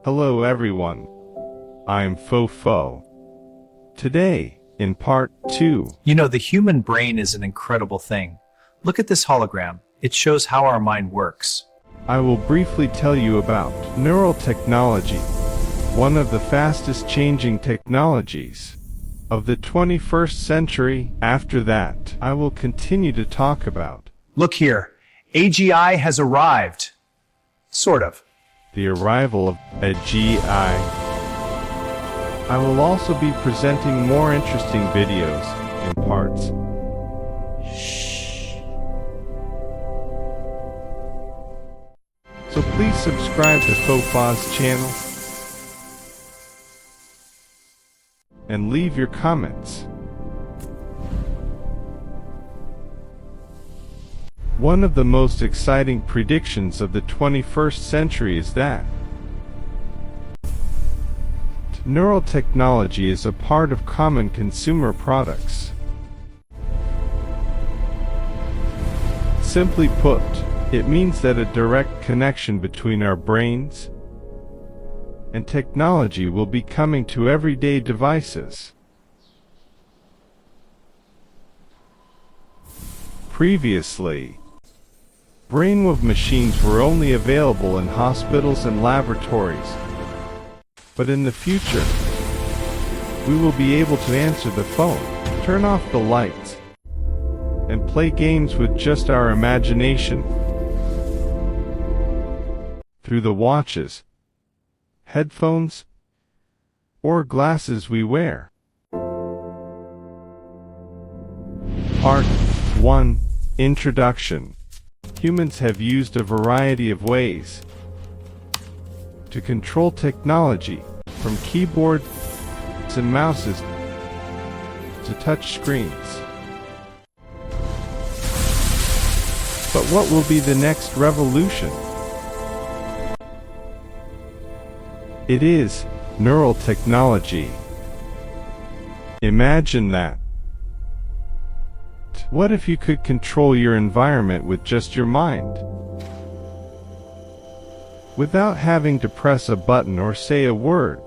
Hello everyone, I'm Fofo. Today, in part 2, You know, the human brain is an incredible thing. Look at this hologram. It shows how our mind works. I will briefly tell you about neural technology, one of the fastest changing technologies of the 21st century. After that, I will continue to talk about Look here. AGI has arrived. Sort of. the arrival of AGI. I will also be presenting more interesting videos in parts. So please subscribe to Fofo's channel and leave your comments. One of the most exciting predictions of the 21st century is that neural technology is a part of common consumer products. Simply put, it means that a direct connection between our brains and technology will be coming to everyday devices. Previously, brainwave machines were only available in hospitals and laboratories. But in the future, we will be able to answer the phone, turn off the lights, and play games with just our imagination through the watches, headphones, or glasses we wear. Part 1. Introduction. Humans have used a variety of ways to control technology, from keyboards and mouses to touch screens. But what will be the next revolution? It is neural technology. Imagine that. What if you could control your environment with just your mind? Without having to press a button or say a word.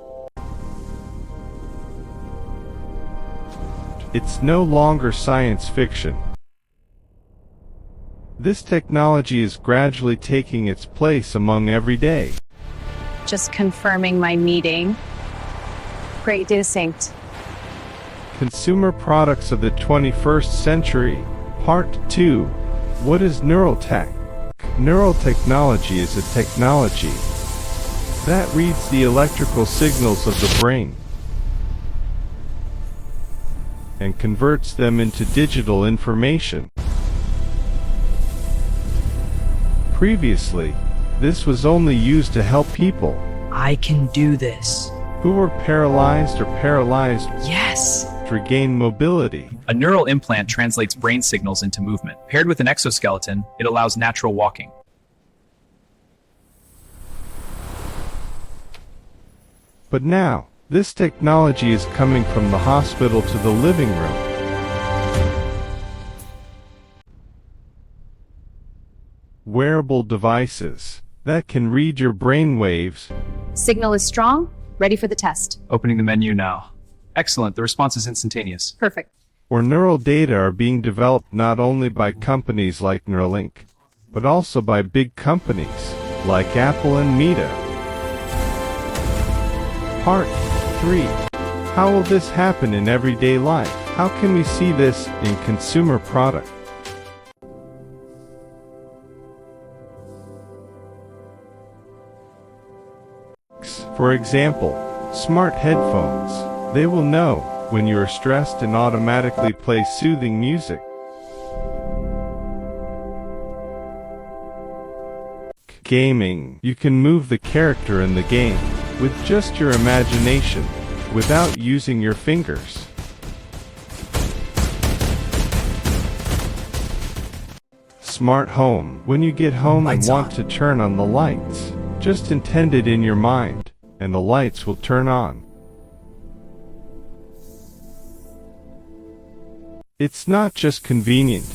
It's no longer science fiction. This technology is gradually taking its place among everyday. Just confirming my meeting. Great, data synced. Consumer products of the 21st century. Part 2. What is neural tech? Neural technology is a technology that reads the electrical signals of the brain and converts them into digital information. Previously, this was only used to help people I can do this. who were paralyzed or paralyzed Yes! to regain mobility. A neural implant translates brain signals into movement. Paired with an exoskeleton, it allows natural walking. But now, this technology is coming from the hospital to the living room. Wearable devices that can read your brain waves. Signal is strong. Ready for the test. Opening the menu now. Excellent, the response is instantaneous. Perfect. Or neural data are being developed not only by companies like Neuralink, but also by big companies like Apple and Meta. Part 3. How will this happen in everyday life? How can we see this in consumer product? For example, smart headphones. They will know when you are stressed and automatically play soothing music. Gaming. You can move the character in the game with just your imagination, without using your fingers. Smart home. When you get home and want to turn on the lights, just intend it in your mind, and the lights will turn on. It's not just convenient.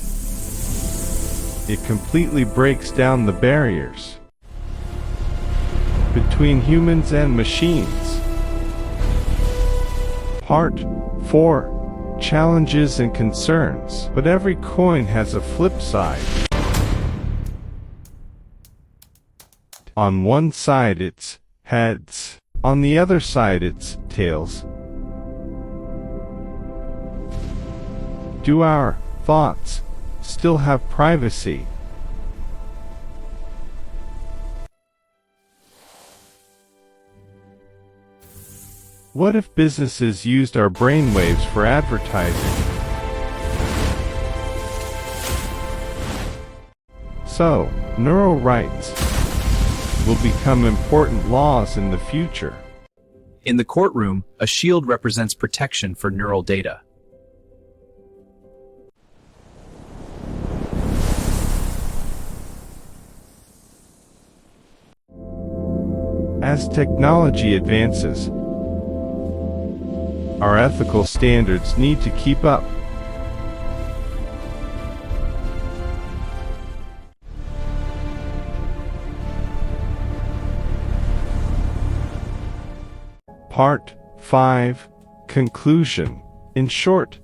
It completely breaks down the barriers between humans and machines. Part 4. Challenges and concerns. But every coin has a flip side. On one side it's heads, on the other side it's tails. Do our thoughts still have privacy? What if businesses used our brainwaves for advertising? So, neural rights will become important laws in the future. In the courtroom, a shield represents protection for neural data. As technology advances, our ethical standards need to keep up. Part 5. Conclusion. In short,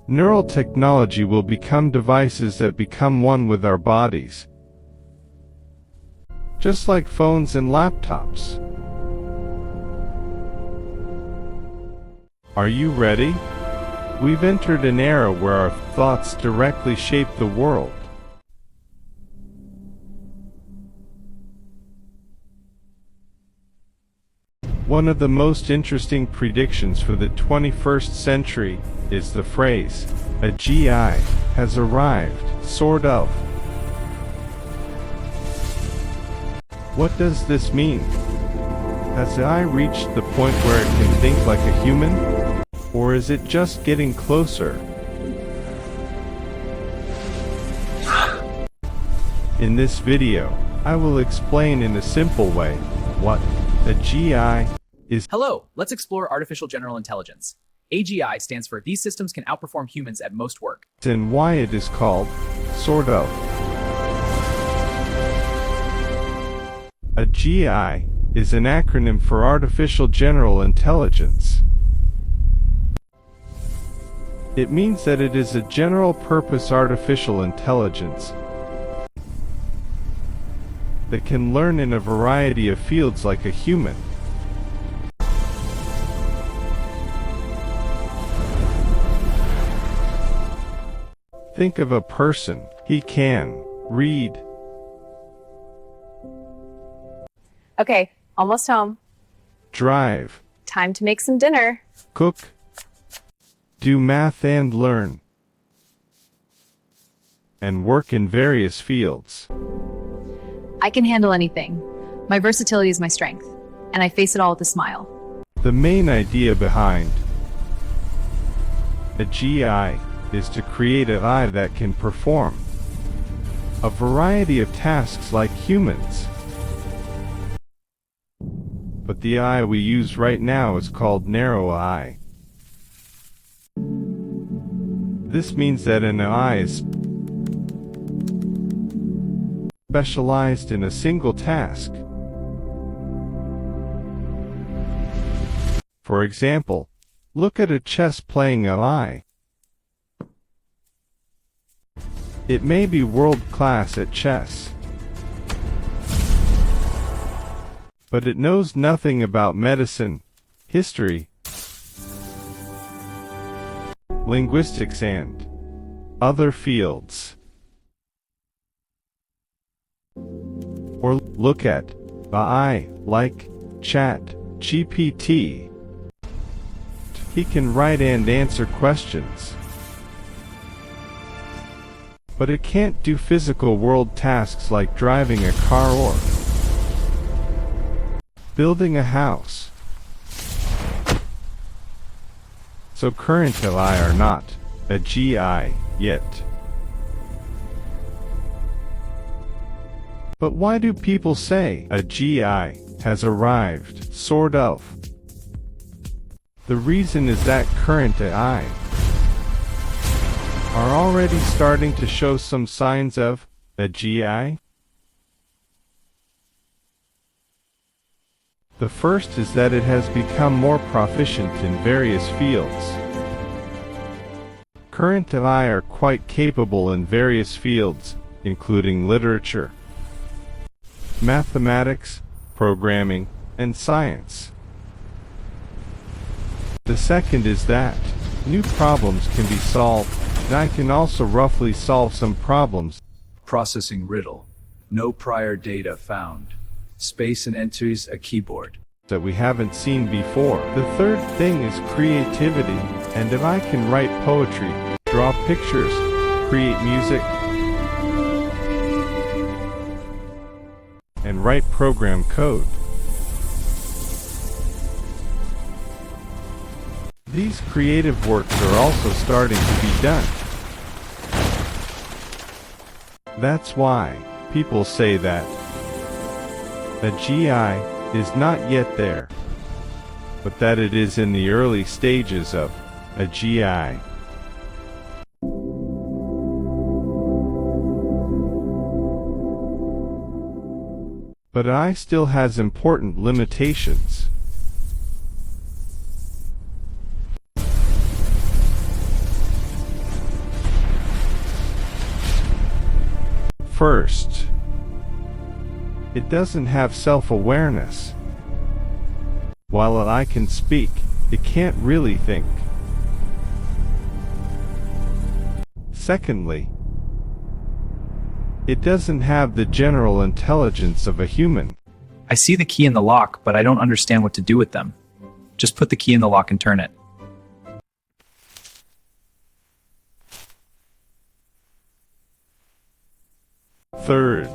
neural technology will become devices that become one with our bodies, just like phones and laptops. Are you ready? We've entered an era where our thoughts directly shape the world. One of the most interesting predictions for the 21st century is the phrase, AGI has arrived, sort of. What does this mean? Has AI reached the point where it can think like a human? Or is it just getting closer? In this video, I will explain in a simple way what AGI is. Hello, let's explore artificial general intelligence. AGI stands for These Systems Can Outperform Humans at Most Work. And why it is called sort of. AGI is an acronym for Artificial General Intelligence. It means that it is a general-purpose artificial intelligence that can learn in a variety of fields like a human. Think of a person. He can read, Okay, almost home. drive, Time to make some dinner. cook, do math and learn, and work in various fields. I can handle anything. My versatility is my strength, and I face it all with a smile. The main idea behind AGI is to create an AI that can perform a variety of tasks like humans. But the AI we use right now is called narrow AI. This means that an AI is specialized in a single task. For example, look at a chess-playing AI. It may be world-class at chess, but it knows nothing about medicine, history, linguistics, and other fields. Or look at AI like ChatGPT. He can write and answer questions, but it can't do physical world tasks like driving a car or building a house. So current AI are not AGI yet. But why do people say AGI has arrived, sort of? The reason is that current AI are already starting to show some signs of AGI. The first is that it has become more proficient in various fields. Current AI are quite capable in various fields, including literature, mathematics, programming, and science. The second is that new problems can be solved, and I can also roughly solve some problems. Processing riddle. No prior data found. Space and entries a keyboard. That we haven't seen before. The third thing is creativity, and if I can write poetry, draw pictures, create music, and write program code. These creative works are also starting to be done. That's why people say that AGI is not yet there, but that it is in the early stages of AGI. But AI still has important limitations. First, it doesn't have self-awareness. While AI can speak, it can't really think. Secondly, it doesn't have the general intelligence of a human. I see the key in the lock, but I don't understand what to do with them. Just put the key in the lock and turn it. Third,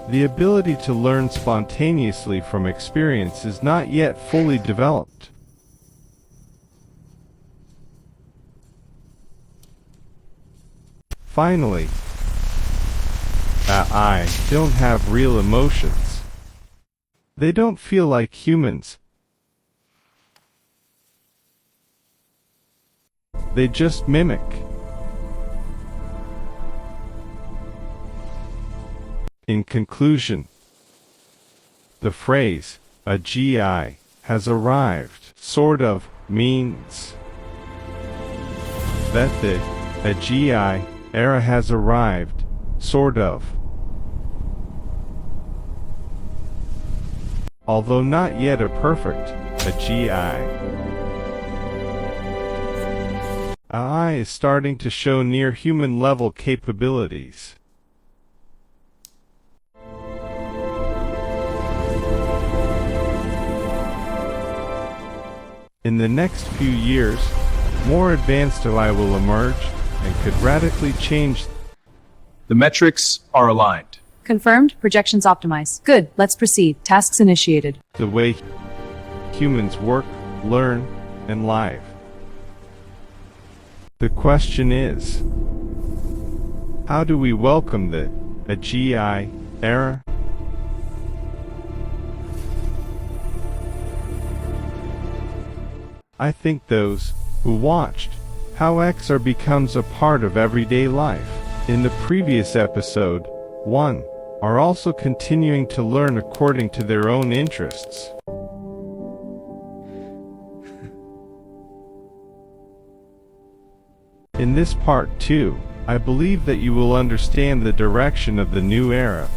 the ability to learn spontaneously from experience is not yet fully developed. Finally, AI don't have real emotions. They don't feel like humans. They just mimic. In conclusion, the phrase, AGI, has arrived, sort of, means that the AGI era has arrived, sort of. Although not yet a perfect AGI. AI is starting to show near human level capabilities. In the next few years, more advanced AI will emerge and could radically change. The metrics are aligned. Confirmed. Projections optimized. Good. Let's proceed. Tasks initiated. The way humans work, learn, and live. The question is, how do we welcome the AGI era? I think those who watched how XR becomes a part of everyday life in the previous episode 1 are also continuing to learn according to their own interests. In this part 2, I believe that you will understand the direction of the new era.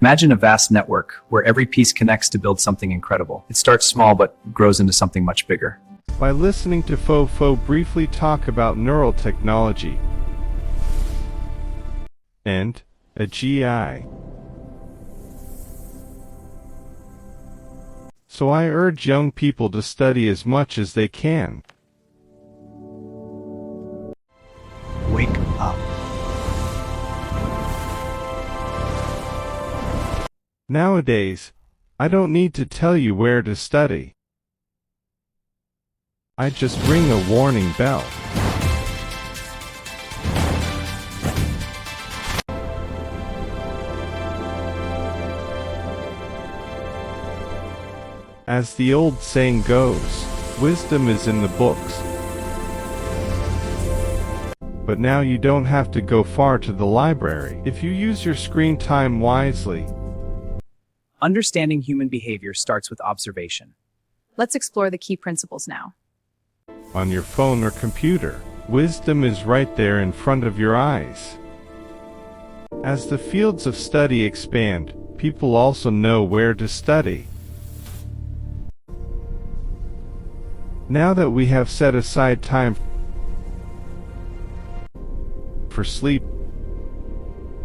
Imagine a vast network where every piece connects to build something incredible. It starts small but grows into something much bigger. By listening to Fofo briefly talk about neural technology and AGI. So I urge young people to study as much as they can. Wake up. Nowadays, I don't need to tell you where to study. I just ring a warning bell. As the old saying goes, wisdom is in the books. But now you don't have to go far to the library if you use your screen time wisely. Understanding human behavior starts with observation. Let's explore the key principles now. On your phone or computer, wisdom is right there in front of your eyes. As the fields of study expand, people also know where to study. Now that we have set aside time for sleep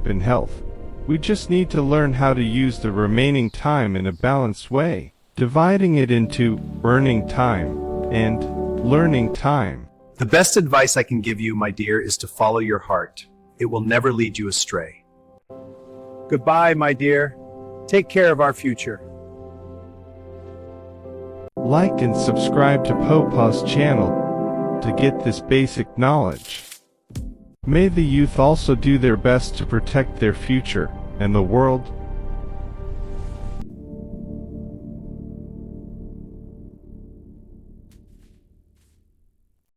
and health, we just need to learn how to use the remaining time in a balanced way, dividing it into earning time and learning time. The best advice I can give you, my dear, is to follow your heart. It will never lead you astray. Goodbye, my dear. Take care of our future. Like and subscribe to Popaw's channel to get this basic knowledge. May the youth also do their best to protect their future and the world